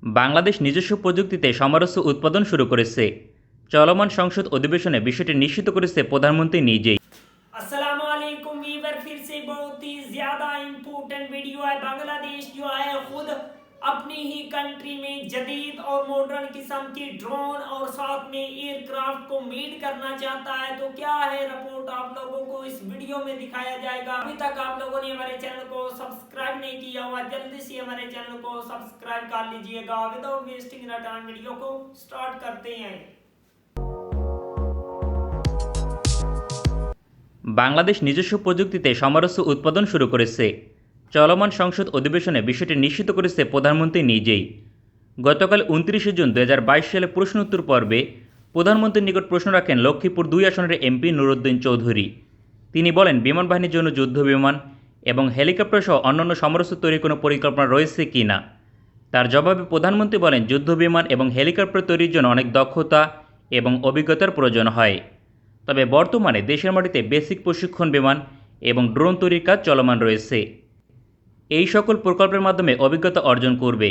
বাংলাদেশ নিজস্ব প্রযুক্তিতে সমরাস্ত্র উৎপাদন শুরু করেছে। চলমান সংসদ অধিবেশনে বিষয়টি নিশ্চিত করেছে প্রধানমন্ত্রী নিজেই। अस्सलामुअलैकुम वीवर, फिर से बहुत ही ज़्यादा इम्पोर्टेंट वीडियो है। बांग्लादेश जो है खुद अपनी ही कंट्री में जदीद और मॉडर्न किस्म की ड्रोन और साथ में एयरक्राफ्ट को मेड करना चाहता है। तो क्या है रिपोर्ट आप लोगों को इस वीडियो में दिखाया जाएगा। अभी तक आप लोगों ने हमारे चैनल को सब्सक्राइब नहीं किया हुआ, जल्दी से हमारे चैनल को सब्सक्राइब कर लीजिएगा। विदाउट वेस्टिंग टाइम वीडियो को स्टार्ट करते हैं। বাংলাদেশ নিজস্ব প্রযুক্তিতে সমরাস্ত্র উৎপাদন শুরু করেছে। চলমান সংসদ অধিবেশনে বিষয়টি নিশ্চিত করেছে প্রধানমন্ত্রী নিজেই। গতকাল 29 জুন 2022 সালে প্রশ্ন উত্তর পর্বে প্রধানমন্ত্রীর নিকট প্রশ্ন রাখেন লক্ষ্মীপুর 2 আসনের এমপি নুরউদ্দিন চৌধুরী। তিনি বলেন, বিমান বাহিনীর জন্য যুদ্ধ বিমান এবং হেলিকপ্টার সহ অন্যান্য সমরাস্ত্র তৈরির কোনো পরিকল্পনা রয়েছে কি না। তার জবাবে প্রধানমন্ত্রী বলেন, যুদ্ধ বিমান এবং হেলিকপ্টার তৈরির জন্য অনেক দক্ষতা এবং অভিজ্ঞতার প্রয়োজন হয়। তবে বর্তমানে দেশের মাটিতে বেসিক প্রশিক্ষণ বিমান এবং ড্রোন তৈরির কাজ চলমান রয়েছে। এই সকল প্রকল্পের মাধ্যমে অভিজ্ঞতা অর্জন করবে।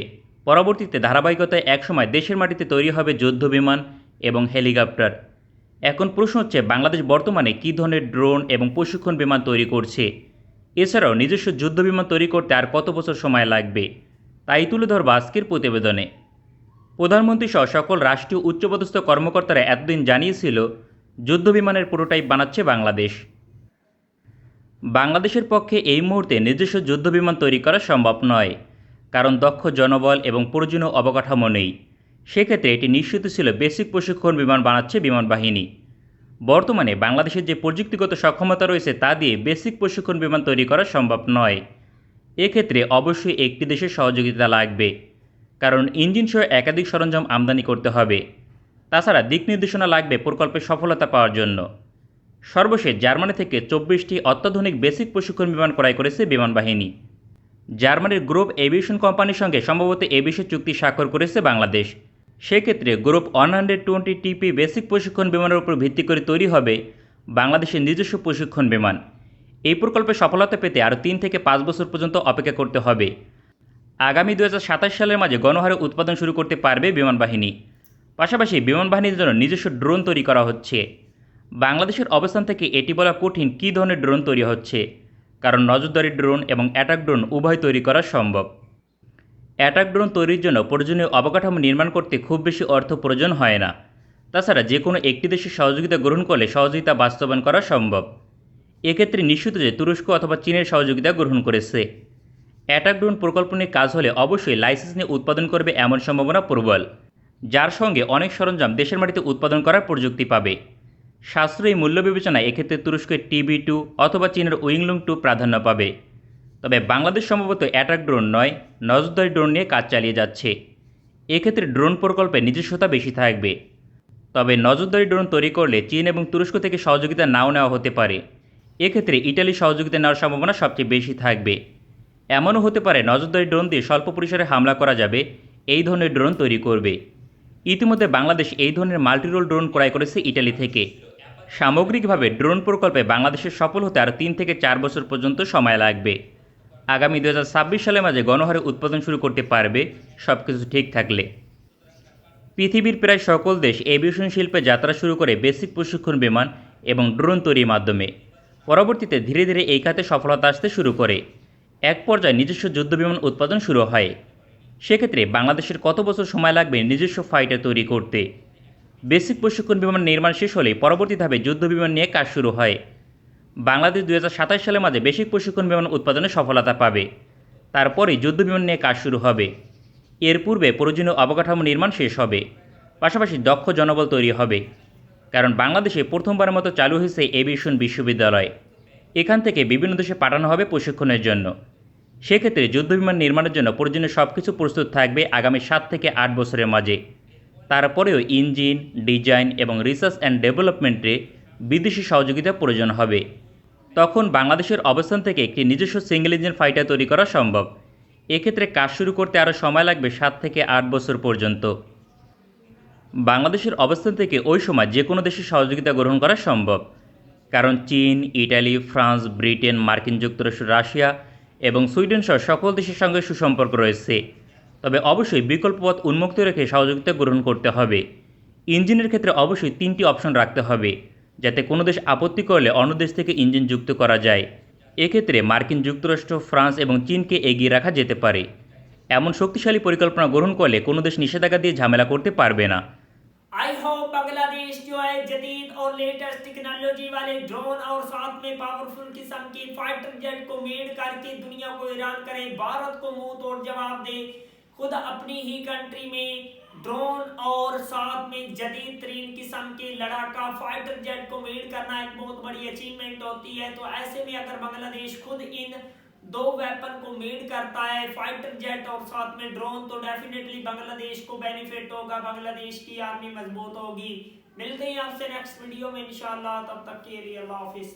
পরবর্তীতে ধারাবাহিকতায় একসময় দেশের মাটিতে তৈরি হবে যুদ্ধ বিমান এবং হেলিকপ্টার। এখন প্রশ্ন হচ্ছে, বাংলাদেশ বর্তমানে কী ধরনের ড্রোন এবং প্রশিক্ষণ বিমান তৈরি করছে। এছাড়াও নিজস্ব যুদ্ধ বিমান তৈরি করতে আর কত বছর সময় লাগবে, তাই তুলে ধরব আজকের প্রতিবেদনে। প্রধানমন্ত্রী সহ সকল রাষ্ট্রীয় উচ্চপদস্থ কর্মকর্তারা এতদিন জানিয়েছিল যুদ্ধ বিমানের প্রোটোটাইপ বানাচ্ছে বাংলাদেশ। বাংলাদেশের পক্ষে এই মুহূর্তে নিজস্ব যুদ্ধ বিমান তৈরি করা সম্ভব নয়, কারণ দক্ষ জনবল এবং প্রয়োজনীয় অবকাঠামো নেই। সেক্ষেত্রে এটি নিশ্চিত ছিল বেসিক প্রশিক্ষণ বিমান বানাচ্ছে বিমান বাহিনী। বর্তমানে বাংলাদেশের যে প্রযুক্তিগত সক্ষমতা রয়েছে তা দিয়ে বেসিক প্রশিক্ষণ বিমান তৈরি করা সম্ভব নয়। এক্ষেত্রে অবশ্যই একটি দেশের সহযোগিতা লাগবে, কারণ ইঞ্জিন সহ একাধিক সরঞ্জাম আমদানি করতে হবে। তাছাড়া দিক নির্দেশনা লাগবে প্রকল্পের সফলতা পাওয়ার জন্য। সর্বশেষ জার্মানি থেকে 24টি অত্যাধুনিক বেসিক প্রশিক্ষণ বিমান ক্রয় করেছে বিমান বাহিনী। জার্মানির গ্রুপ এভিয়েশন কোম্পানির সঙ্গে সম্ভবত এ বিষয়ে চুক্তি স্বাক্ষর করেছে বাংলাদেশ। সেক্ষেত্রে গ্রুপ 120 টিপি বেসিক প্রশিক্ষণ বিমানের উপর ভিত্তি করে তৈরি হবে বাংলাদেশের নিজস্ব প্রশিক্ষণ বিমান। এই প্রকল্পে সফলতা পেতে আরও 3 থেকে 5 বছর পর্যন্ত অপেক্ষা করতে হবে। আগামী 2027 সালের মাঝে গণহারে উৎপাদন শুরু করতে পারবে বিমান বাহিনী। পাশাপাশি বিমান বাহিনীর জন্য নিজস্ব ড্রোন তৈরি করা হচ্ছে। বাংলাদেশের অবস্থান থেকে এটি বলা কঠিন কী ধরনের ড্রোন তৈরি হচ্ছে, কারণ নজরদারি ড্রোন এবং অ্যাটাক ড্রোন উভয় তৈরি করা সম্ভব। অ্যাটাক ড্রোন তৈরির জন্য প্রয়োজনীয় অবকাঠামো নির্মাণ করতে খুব বেশি অর্থ প্রয়োজন হয় না। তাছাড়া যে কোনো একটি দেশের সহযোগিতা গ্রহণ করলে সহযোগিতা বাস্তবায়ন করা সম্ভব। এক্ষেত্রে নিশ্চিত যে তুরস্ক অথবা চীনের সহযোগিতা গ্রহণ করেছে। অ্যাটাক ড্রোন প্রকল্প নিয়ে কাজ হলে অবশ্যই লাইসেন্স নিয়ে উৎপাদন করবে এমন সম্ভাবনা প্রবল, যার সঙ্গে অনেক সরঞ্জাম দেশের মাটিতে উৎপাদন করার প্রযুক্তি পাবে। সাশ্রয়ী মূল্য বিবেচনায় এক্ষেত্রে তুরস্কের TB2 অথবা চীনের উইংলুং 2 প্রাধান্য পাবে। তবে বাংলাদেশ সম্ভবত অ্যাটাক ড্রোন নয়, নজরদারি ড্রোন নিয়ে কাজ চালিয়ে যাচ্ছে। এক্ষেত্রে ড্রোন প্রকল্পে নিজস্বতা বেশি থাকবে। তবে নজরদারি ড্রোন তৈরি করলে চীন এবং তুরস্ক থেকে সহযোগিতা নাও নেওয়া হতে পারে। এক্ষেত্রে ইটালির সহযোগিতা নেওয়ার সম্ভাবনা সবচেয়ে বেশি থাকবে। এমনও হতে পারে নজরদারি ড্রোন দিয়ে স্বল্প পরিসরে হামলা করা যাবে, এই ধরনের ড্রোন তৈরি করবে। ইতিমধ্যে বাংলাদেশ এই ধরনের মাল্টিরোল ড্রোন ক্রয় করেছে ইটালি থেকে। সামগ্রিকভাবে ড্রোন প্রকল্পে বাংলাদেশের সফল হতে আরও 3 থেকে 4 বছর পর্যন্ত সময় লাগবে। আগামী 2026 সালের মাঝে গণহারে উৎপাদন শুরু করতে পারবে, সব কিছু ঠিক থাকলে। পৃথিবীর প্রায় সকল দেশ এভিয়েশন শিল্পে যাত্রা শুরু করে বেসিক প্রশিক্ষণ বিমান এবং ড্রোন তৈরির মাধ্যমে। পরবর্তীতে ধীরে ধীরে এই খাতে সফলতা আসতে শুরু করে। এক পর্যায়ে নিজস্ব যুদ্ধ বিমান উৎপাদন শুরু হয়। সেক্ষেত্রে বাংলাদেশের কত বছর সময় লাগবে নিজস্ব ফাইটার তৈরি করতে। বেসিক প্রশিক্ষণ বিমান নির্মাণ শেষ হলে পরবর্তী ধাপে যুদ্ধ বিমান নিয়ে কাজ শুরু হয়। বাংলাদেশ 2027 সালের মাঝে বেসিক প্রশিক্ষণ বিমান উৎপাদনে সফলতা পাবে। তারপরেই যুদ্ধ বিমান নিয়ে কাজ শুরু হবে। এর পূর্বে প্রয়োজনীয় অবকাঠামো নির্মাণ শেষ হবে। পাশাপাশি দক্ষ জনবল তৈরি হবে, কারণ বাংলাদেশে প্রথমবারের মতো চালু হয়েছে এভিয়েশন বিশ্ববিদ্যালয়। এখান থেকে বিভিন্ন দেশে পাঠানো হবে প্রশিক্ষণের জন্য। সেক্ষেত্রে যুদ্ধবিমান নির্মাণের জন্য প্রয়োজনীয় সব কিছু প্রস্তুত থাকবে আগামী 7 থেকে 8 বছরের মাঝে। তারপরেও ইঞ্জিন, ডিজাইন এবং রিসার্চ অ্যান্ড ডেভেলপমেন্টে বিদেশি সহযোগিতা প্রয়োজন হবে। তখন বাংলাদেশের অবস্থান থেকে একটি নিজস্ব সিঙ্গেল ইঞ্জিন ফাইটার তৈরি করা সম্ভব। এক্ষেত্রে কাজ শুরু করতে আরও সময় লাগবে 7 থেকে 8 বছর পর্যন্ত। বাংলাদেশের অবস্থান থেকে ওই সময় যে কোনো দেশের সহযোগিতা গ্রহণ করা সম্ভব, কারণ চীন, ইটালি, ফ্রান্স, ব্রিটেন, মার্কিন যুক্তরাষ্ট্র, রাশিয়া এবং সুইডেন সহ সকল দেশের সঙ্গে সুসম্পর্ক রয়েছে। তবে অবশ্যই বিকল্প পথ উন্মুক্ত রেখে সহযোগিতা গ্রহণ করতে হবে। ইঞ্জিনের ক্ষেত্রে অবশ্যই 3টি অপশন রাখতে হবে, যাতে কোনো দেশ আপত্তি করলে অন্য দেশ থেকে ইঞ্জিন যুক্ত করা যায়। এক্ষেত্রে মার্কিন যুক্তরাষ্ট্র, ফ্রান্স এবং চীনকে এগিয়ে রাখা যেতে পারে। এমন শক্তিশালী পরিকল্পনা গ্রহণ করলে কোনো দেশ নিষেধাজ্ঞা দিয়ে ঝামেলা করতে পারবে না। आई होप बांग्लादेश जो है जदीद और लेटेस्ट टेक्नोलॉजी वाले ड्रोन और साथ में पावरफुल किस्म की फाइटर जेट को मेड करके दुनिया को हैरान करे, भारत को मुंह तोड़ जवाब दे। खुद अपनी ही कंट्री में ड्रोन और साथ में जदीद तरीन किस्म के लड़ाका फाइटर जेट को मेड करना एक बहुत बड़ी अचीवमेंट होती है। तो ऐसे में अगर बांग्लादेश खुद इन दो वेपन को मेड करता है, फाइटर जेट और साथ में ड्रोन, तो डेफिनेटली बांग्लादेश को बेनिफिट होगा, बांग्लादेश की आर्मी मजबूत होगी। मिलते हैं आपसे नेक्स्ट वीडियो में इंशाल्लाह, तब तक के लिए अल्लाह हाफिज।